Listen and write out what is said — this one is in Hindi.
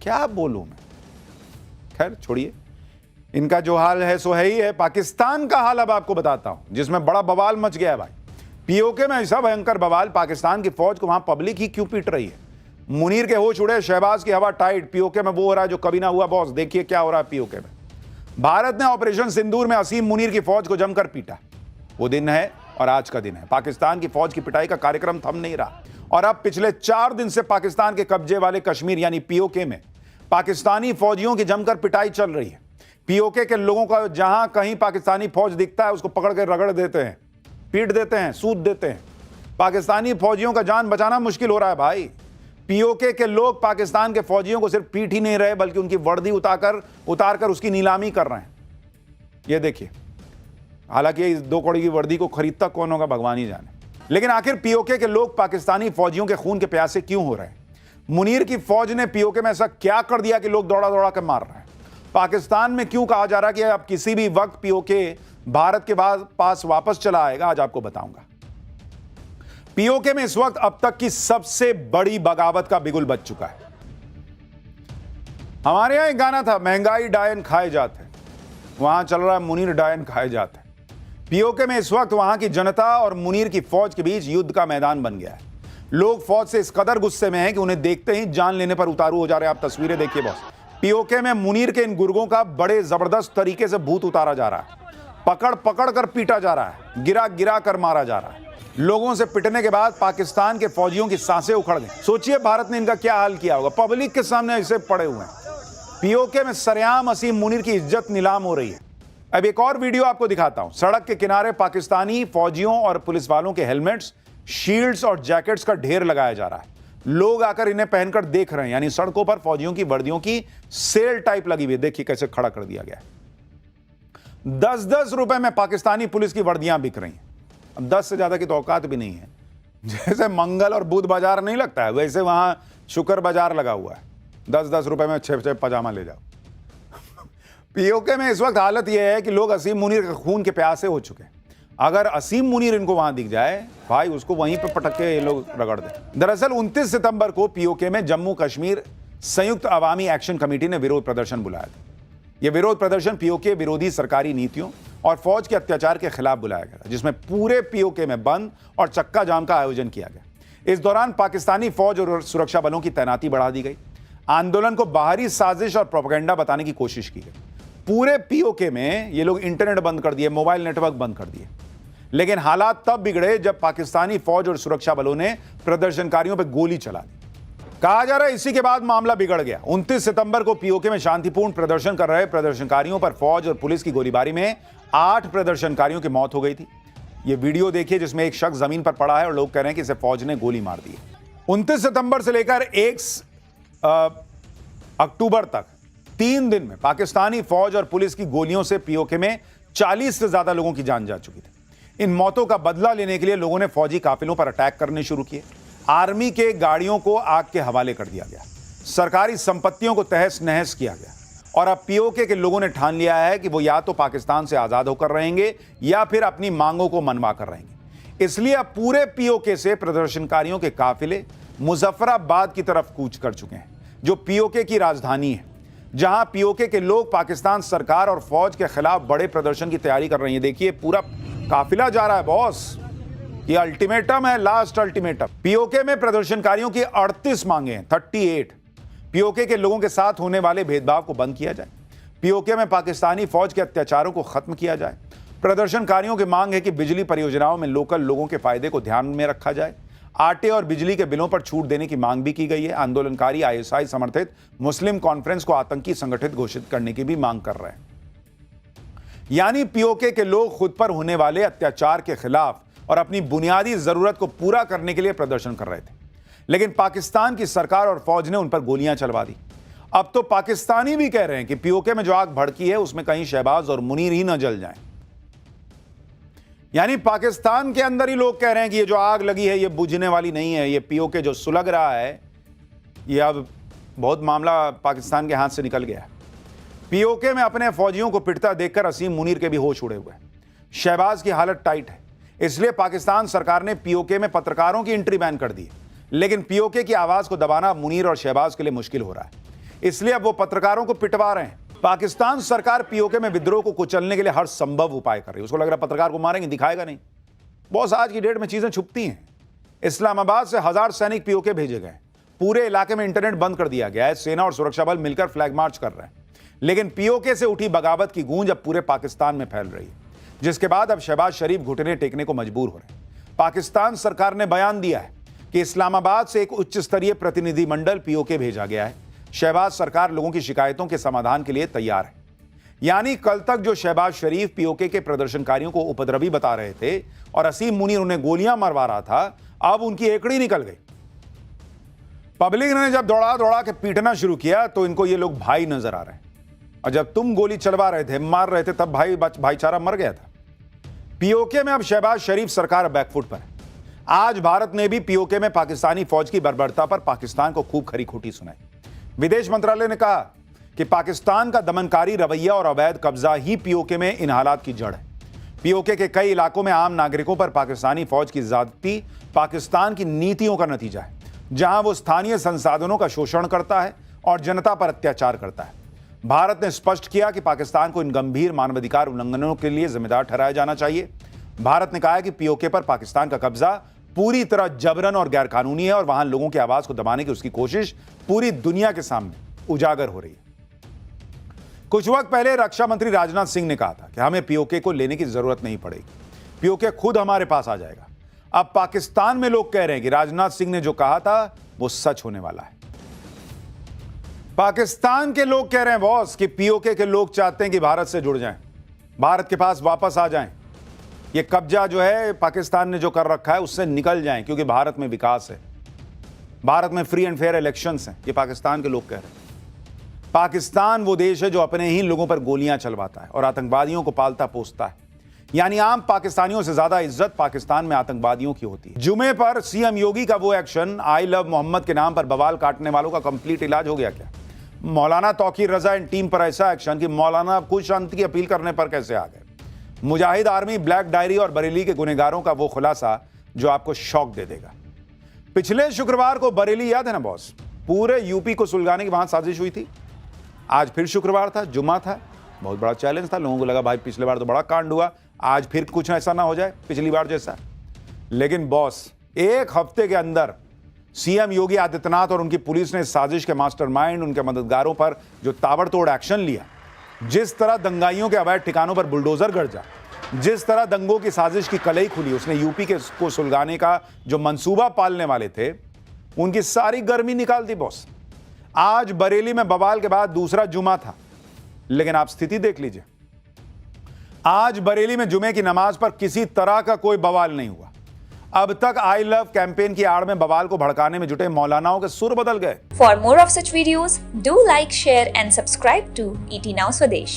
क्या बोलूं मैं। खैर छोड़िए, इनका जो हाल है सो है ही है। पाकिस्तान का हाल अब आपको बताता हूं, जिसमें बड़ा बवाल मच गया है भाई। पीओके में ऐसा भयंकर बवाल, पाकिस्तान की फौज को वहां पब्लिक ही क्यों पीट रही है। मुनीर के होश उड़े, शहबाज की हवा टाइट। पीओके में वो हो रहा है जो कभी ना हुआ बॉस। देखिए क्या हो रहा है पीओके में। भारत ने ऑपरेशन सिंदूर में असीम मुनीर की फौज को जमकर पीटा। वो दिन है और आज का दिन है। पाकिस्तान की फौज की पिटाई का कार्यक्रम थम नहीं रहा और अब पिछले 4 दिन से पाकिस्तान के कब्जे वाले कश्मीर यानी पीओके में पाकिस्तानी फौजियों की जमकर पिटाई चल रही है। पीओके के लोगों का जहां कहीं पाकिस्तानी फौज दिखता है उसको पकड़ के रगड़ देते हैं, पीट देते हैं, सूद देते हैं। पाकिस्तानी फौजियों का जान बचाना मुश्किल हो रहा है भाई। पीओके के लोग पाकिस्तान के फौजियों को सिर्फ पीट ही नहीं रहे बल्कि उनकी वर्दी उतारकर उसकी नीलामी कर रहे हैं। ये देखिए, हालांकि इस 2 कौड़ी की वर्दी को खरीदता कौन होगा भगवान ही जाने। लेकिन आखिर पीओके के लोग पाकिस्तानी फौजियों के खून के प्यासे क्यों हो रहे हैं? मुनीर की फौज ने पीओके में ऐसा क्या कर दिया कि लोग दौड़ा दौड़ा कर मार रहे हैं? पाकिस्तान में क्यों कहा जा रहा है कि अब किसी भी वक्त पीओके भारत के पास वापस चला आएगा? आज आपको बताऊंगा। पीओके में इस वक्त अब तक की सबसे बड़ी बगावत का बिगुल बज चुका है। हमारे यहां एक गाना था, महंगाई डायन खाए जाते, वहां चल रहा है मुनीर डायन खाए जाते। पीओके में इस वक्त वहां की जनता और मुनीर की फौज के बीच युद्ध का मैदान बन गया है। लोग फौज से इस कदर गुस्से में हैं कि उन्हें देखते ही जान लेने पर उतारू हो जा रहे हैं। आप तस्वीरें देखिए बॉस। पीओके में मुनीर के इन गुर्गों का बड़े जबरदस्त तरीके से भूत उतारा जा रहा है। पकड़ पकड़ कर पीटा जा रहा है, गिरा गिरा कर मारा जा रहा है। लोगों से पिटने के बाद पाकिस्तान के फौजियों की सांसें उखड़ गई। सोचिए भारत ने इनका क्या हाल किया होगा। पब्लिक के सामने ऐसे पड़े हुए हैं। पीओके में सरेआम असीम मुनीर की इज्जत नीलाम हो रही है। अब एक और वीडियो आपको दिखाता हूं। सड़क के किनारे पाकिस्तानी फौजियों और पुलिस वालों के हेलमेट्स, शील्ड्स और जैकेट्स का ढेर लगाया जा रहा है। लोग आकर इन्हें पहनकर देख रहे हैं, यानी सड़कों पर फौजियों की वर्दियों की सेल टाइप लगी हुई है। देखिए कैसे खड़ा कर दिया गया है। 10-10 रुपए में पाकिस्तानी पुलिस की वर्दियां बिक रही हैं। अब 10 से ज्यादा की तो औकात भी नहीं है। जैसे मंगल और बुध बाजार नहीं लगता है, वैसे वहां शुक्र बाजार लगा हुआ है। 10-10 रुपए में 6 पजामा ले जाओ। पीओके में इस वक्त हालत यह है कि लोग असीम मुनीर के खून के प्यासे हो चुके हैं। अगर असीम मुनीर इनको वहां दिख जाए भाई, उसको वहीं पे पटक के ये लोग रगड़ दें। दरअसल 29 सितंबर को पीओके में जम्मू कश्मीर संयुक्त अवामी एक्शन कमेटी ने विरोध प्रदर्शन बुलाया था। यह विरोध प्रदर्शन पीओके विरोधी सरकारी नीतियों और फौज के अत्याचार के खिलाफ बुलाया गया था, जिसमें पूरे पीओके में बंद और चक्का जाम का आयोजन किया गया। इस दौरान पाकिस्तानी फौज और सुरक्षा बलों की तैनाती बढ़ा दी गई। आंदोलन को बाहरी साजिश और प्रोपेगेंडा बताने की कोशिश की गई। पूरे पीओके में ये लोग इंटरनेट बंद कर दिए, मोबाइल नेटवर्क बंद कर दिए। लेकिन हालात तब बिगड़े जब पाकिस्तानी फौज और सुरक्षा बलों ने प्रदर्शनकारियों पर गोली चला दी। कहा जा रहा है इसी के बाद मामला बिगड़ गया। 29 सितंबर को पीओके में शांतिपूर्ण प्रदर्शन कर रहे प्रदर्शनकारियों पर फौज और पुलिस की गोलीबारी में 8 प्रदर्शनकारियों की मौत हो गई थी। यह वीडियो देखिए जिसमें एक शख्स जमीन पर पड़ा है और लोग कह रहे हैं कि इसे फौज ने गोली मार दी। 29 सितंबर से लेकर 1 अक्टूबर तक 3 दिन में पाकिस्तानी फौज और पुलिस की गोलियों से पीओके में 40 से ज्यादा लोगों की जान जा चुकी थी। इन मौतों का बदला लेने के लिए लोगों ने फौजी काफिलों पर अटैक करने शुरू किए। आर्मी के गाड़ियों को आग के हवाले कर दिया गया। सरकारी संपत्तियों को तहस नहस किया गया। और अब पीओके के लोगों ने ठान लिया है कि वो या तो पाकिस्तान से आजाद होकर रहेंगे या फिर अपनी मांगों को मनवा कर रहेंगे। इसलिए अब पूरे पीओके से प्रदर्शनकारियों के काफिले मुजफ्फराबाद की तरफ कूच कर चुके हैं, जो पीओके की राजधानी है, जहां पीओके के लोग पाकिस्तान सरकार और फौज के खिलाफ बड़े प्रदर्शन की तैयारी कर रहे हैं। देखिए पूरा काफिला जा रहा है बॉस। ये अल्टीमेटम है, लास्ट अल्टीमेटम। पीओके में प्रदर्शनकारियों की 38 मांगे हैं, 38। पीओके के लोगों के साथ होने वाले भेदभाव को बंद किया जाए। पीओके में पाकिस्तानी फौज के अत्याचारों को खत्म किया जाए। प्रदर्शनकारियों की मांग है कि बिजली परियोजनाओं में लोकल लोगों के फायदे को ध्यान में रखा जाए। आटे और बिजली के बिलों पर छूट देने की मांग भी की गई है। आंदोलनकारी आईएसआई समर्थित मुस्लिम कॉन्फ्रेंस को आतंकी संगठित घोषित करने की भी मांग कर रहे हैं। यानी पीओके के लोग खुद पर होने वाले अत्याचार के खिलाफ और अपनी बुनियादी जरूरत को पूरा करने के लिए प्रदर्शन कर रहे थे। लेकिन पाकिस्तान की सरकार और फौज ने उन पर गोलियां चलवा दी। अब तो पाकिस्तानी भी कह रहे हैं कि पीओके में जो आग भड़की है उसमें कहीं शहबाज और मुनीर ही न जल जाएं। यानी पाकिस्तान के अंदर ही लोग कह रहे हैं कि ये जो आग लगी है ये बुझने वाली नहीं है। ये पीओके जो सुलग रहा है, ये अब बहुत मामला पाकिस्तान के हाथ से निकल गया है। पीओके में अपने फौजियों को पिटता देखकर असीम मुनीर के भी होश उड़े हुए हैं। शहबाज की हालत टाइट है, इसलिए पाकिस्तान सरकार ने पीओके में पत्रकारों की एंट्री बैन कर दी। लेकिन पीओके की आवाज को दबाना मुनीर और शहबाज के लिए मुश्किल हो रहा है। इसलिए अब वो पत्रकारों को पिटवा रहे हैं। पाकिस्तान सरकार पीओके में विद्रोह को कुचलने के लिए हर संभव उपाय कर रही है। उसको लग रहा है पत्रकार को मारेंगे, दिखाएगा नहीं। बॉस, आज की डेट में चीजें छुपती हैं। इस्लामाबाद से 1000 सैनिक पीओके भेजे गए। पूरे इलाके में इंटरनेट बंद कर दिया गया है। सेना और सुरक्षा बल मिलकर फ्लैग मार्च कर रहे हैं। लेकिन पीओके से उठी बगावत की गूंज अब पूरे पाकिस्तान में फैल रही है, जिसके बाद अब शहबाज शरीफ घुटने टेकने को मजबूर हो रहे हैं। पाकिस्तान सरकार ने बयान दिया है कि इस्लामाबाद से एक उच्च स्तरीय प्रतिनिधिमंडल पीओके भेजा गया है। शहबाज सरकार लोगों की शिकायतों के समाधान के लिए तैयार है। यानी कल तक जो शहबाज शरीफ पीओके के प्रदर्शनकारियों को उपद्रवी बता रहे थे और असीम मुनीर उन्हें गोलियां मरवा रहा था, अब उनकी एकड़ी निकल गई। पब्लिक ने जब दौड़ा दौड़ा के पीटना शुरू किया तो इनको ये लोग भाई नजर आ रहे हैं, और जब तुम गोली चलवा रहे थे, मार रहे थे, तब भाईचारा मर गया था। पीओके में अब शहबाज शरीफ सरकार बैकफुट पर है। आज भारत ने भी पीओके में पाकिस्तानी फौज की बर्बरता पर पाकिस्तान को खूब खरी खोटी सुनाई। विदेश मंत्रालय ने कहा कि पाकिस्तान का दमनकारी रवैया और अवैध कब्जा ही पीओके में इन हालात की जड़ है। पीओके के कई इलाकों में आम नागरिकों पर पाकिस्तानी फौज की ज्यादती पाकिस्तान की नीतियों का नतीजा है, जहां वो स्थानीय संसाधनों का शोषण करता है और जनता पर अत्याचार करता है। भारत ने स्पष्ट किया कि पाकिस्तान को इन गंभीर मानवाधिकार उल्लंघनों के लिए जिम्मेदार ठहराया जाना चाहिए। भारत ने कहा है कि पीओके पर पाकिस्तान का कब्जा पूरी तरह जबरन और गैरकानूनी है और वहां लोगों की आवाज को दबाने की उसकी कोशिश पूरी दुनिया के सामने उजागर हो रही है। कुछ वक्त पहले रक्षा मंत्री राजनाथ सिंह ने कहा था कि हमें पीओके को लेने की जरूरत नहीं पड़ेगी, पीओके खुद हमारे पास आ जाएगा। अब पाकिस्तान में लोग कह रहे हैं कि राजनाथ सिंह ने जो कहा था वो सच होने वाला है। पाकिस्तान के लोग कह रहे हैं बॉस कि पीओके के लोग चाहते हैं कि भारत से जुड़ जाएं, भारत के पास वापस आ जाएं, ये कब्जा जो है पाकिस्तान ने जो कर रखा है उससे निकल जाएं, क्योंकि भारत में विकास है, भारत में फ्री एंड फेयर इलेक्शंस हैं। ये पाकिस्तान के लोग कह रहे हैं। पाकिस्तान वो देश है जो अपने ही लोगों पर गोलियां चलवाता है और आतंकवादियों को पालता पोसता है। यानी आम पाकिस्तानियों से ज्यादा इज्जत पाकिस्तान में आतंकवादियों की होती है। जुमे पर सीएम योगी का वो एक्शन, आई लव मोहम्मद के नाम पर बवाल काटने वालों का कंप्लीट इलाज हो गया क्या? मौलाना तौकीर रजा एंड टीम पर ऐसा एक्शन कि मौलाना खुद शांति की अपील करने पर कैसे आ गए। मुजाहिद आर्मी, ब्लैक डायरी और बरेली के गुनहगारों का वो खुलासा जो आपको शौक दे देगा। पिछले शुक्रवार को बरेली याद है ना बॉस, पूरे यूपी को सुलगाने की वहां साजिश हुई थी। आज फिर शुक्रवार था, जुम्मा था, बहुत बड़ा चैलेंज था। लोगों को लगा भाई पिछले बार तो बड़ा कांड हुआ, आज फिर कुछ ऐसा ना हो जाए पिछली बार जैसा। लेकिन बॉस, एक हफ्ते के अंदर सीएम योगी आदित्यनाथ और उनकी पुलिस ने साजिश के मास्टरमाइंड, उनके मददगारों पर जो ताबड़तोड़ एक्शन लिया, जिस तरह दंगाइयों के अवैध ठिकानों पर बुलडोजर गरजा, जिस तरह दंगों की साजिश की कलई खुली, उसने यूपी को सुलगाने का जो मंसूबा पालने वाले थे उनकी सारी गर्मी निकाल दी बॉस। आज बरेली में बवाल के बाद दूसरा जुमा था, लेकिन आप स्थिति देख लीजिए। आज बरेली में जुमे की नमाज पर किसी तरह का कोई बवाल नहीं हुआ। अब तक आई लव कैंपेन की आड़ में बवाल को भड़काने में जुटे मौलानाओं के सुर बदल गए। For more of such videos, do like, share and subscribe to ET Now Swadesh।